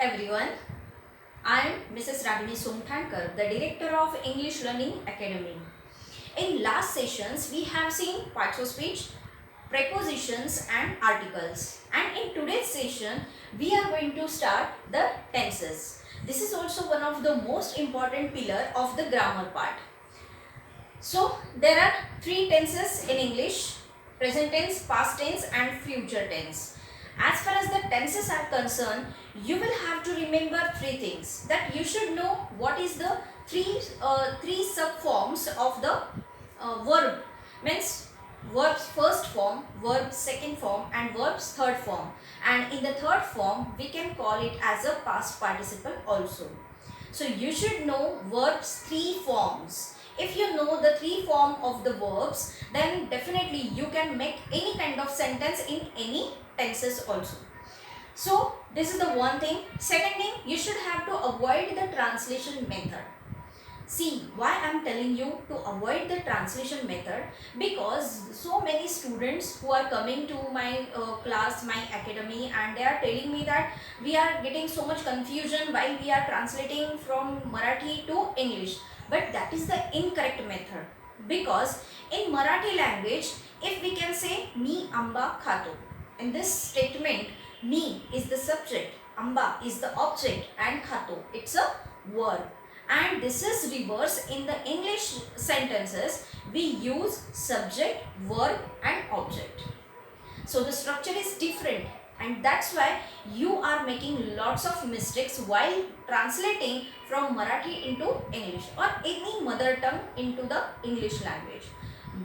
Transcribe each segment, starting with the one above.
everyone. I am Mrs. Ragini Somthankar, the Director of English Learning Academy. In last sessions, we have seen parts of speech, prepositions and articles. And in today's session, we are going to start the tenses. This is also one of the most important pillar of the grammar part. So, there are three tenses in English: present tense, past tense and future tense. As far as the tenses are concerned, you will have to remember three things. That you should know what is the three subforms of the verb. Means verbs first form, verb second form and verbs third form. And in the third form, we can call it as a past participle also. So you should know verbs three forms. If you know the three form of the verbs, then definitely you can make any kind of sentence in any tenses also. So this is the one thing. Second thing, you should have to avoid the translation method. See why I am telling you to avoid the translation method, because so many students who are coming to my class, my academy, and they are telling me that we are getting so much confusion while we are translating from Marathi to English. But that is the incorrect method, because in Marathi language, if we can say मी आंबा खातो, in this statement me is the subject, amba is the object and khato it's a verb. And this is reverse. In the English sentences, we use subject, verb and object. So the structure is different, and that's why you are making lots of mistakes while translating from Marathi into English or any mother tongue into the English language.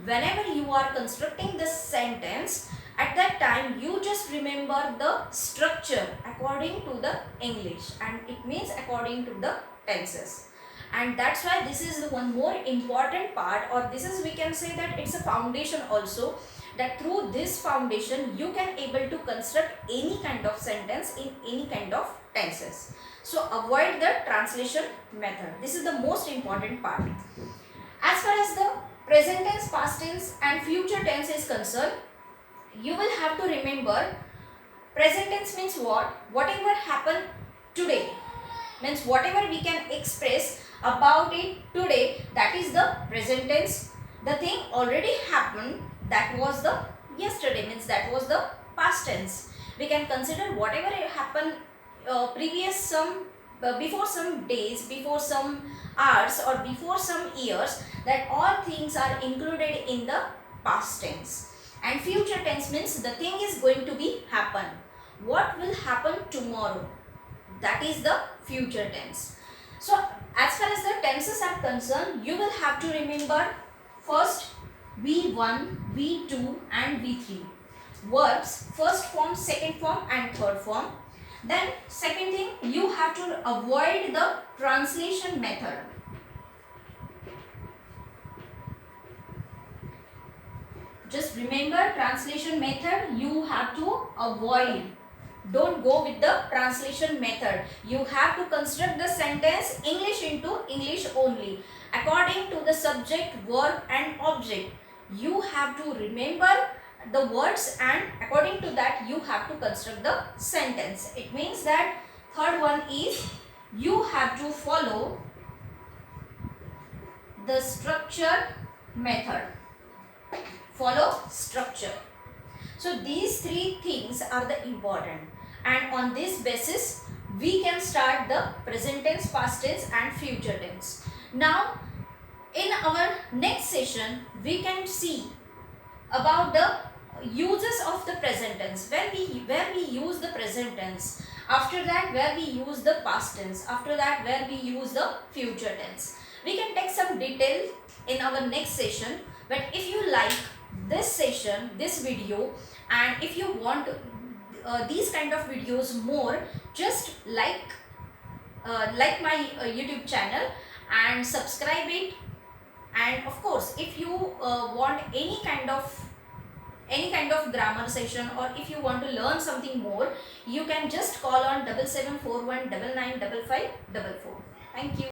Whenever you are constructing this sentence, at that time you just remember the structure according to the English, and it means according to the tenses. And that's why this is the one more important part, or this is, we can say that it's a foundation also, that through this foundation you can able to construct any kind of sentence in any kind of tenses. So avoid the translation method. This is the most important part. As far as the present tense, past tense and future tense is concerned, you will have to remember present tense means what? Whatever happened today, means whatever we can express about it today, that is the present tense. The thing already happened, that was the yesterday, means that was the past tense. We can consider whatever happened before some days, before some hours or before some years, that all things are included in the past tense. And future tense means the thing is going to be happen. What will happen tomorrow? That is the future tense. So as far as the tenses are concerned, you will have to remember first V1, V2 and V3. Verbs first form, second form and third form. Then second thing, you have to avoid the translation method. Just remember, translation method you have to avoid. Don't go with the translation method. You have to construct the sentence English into English only, according to the subject, verb and object. You have to remember the words, and according to that you have to construct the sentence. It means that third one is you have to follow the structure method. Follow structure. So these three things are the important, and on this basis we can start the present tense, past tense and future tense. Now in our next session we can see about the uses of the present tense, where we use the present tense, after that where we use the past tense, after that where we use the future tense. We can take some detail in our next session. But if you like this session, this video, and if you want these kind of videos more, just like my YouTube channel and subscribe it. And of course, if you want any kind of grammar session, or if you want to learn something more, you can just call on 7741995554. Thank you.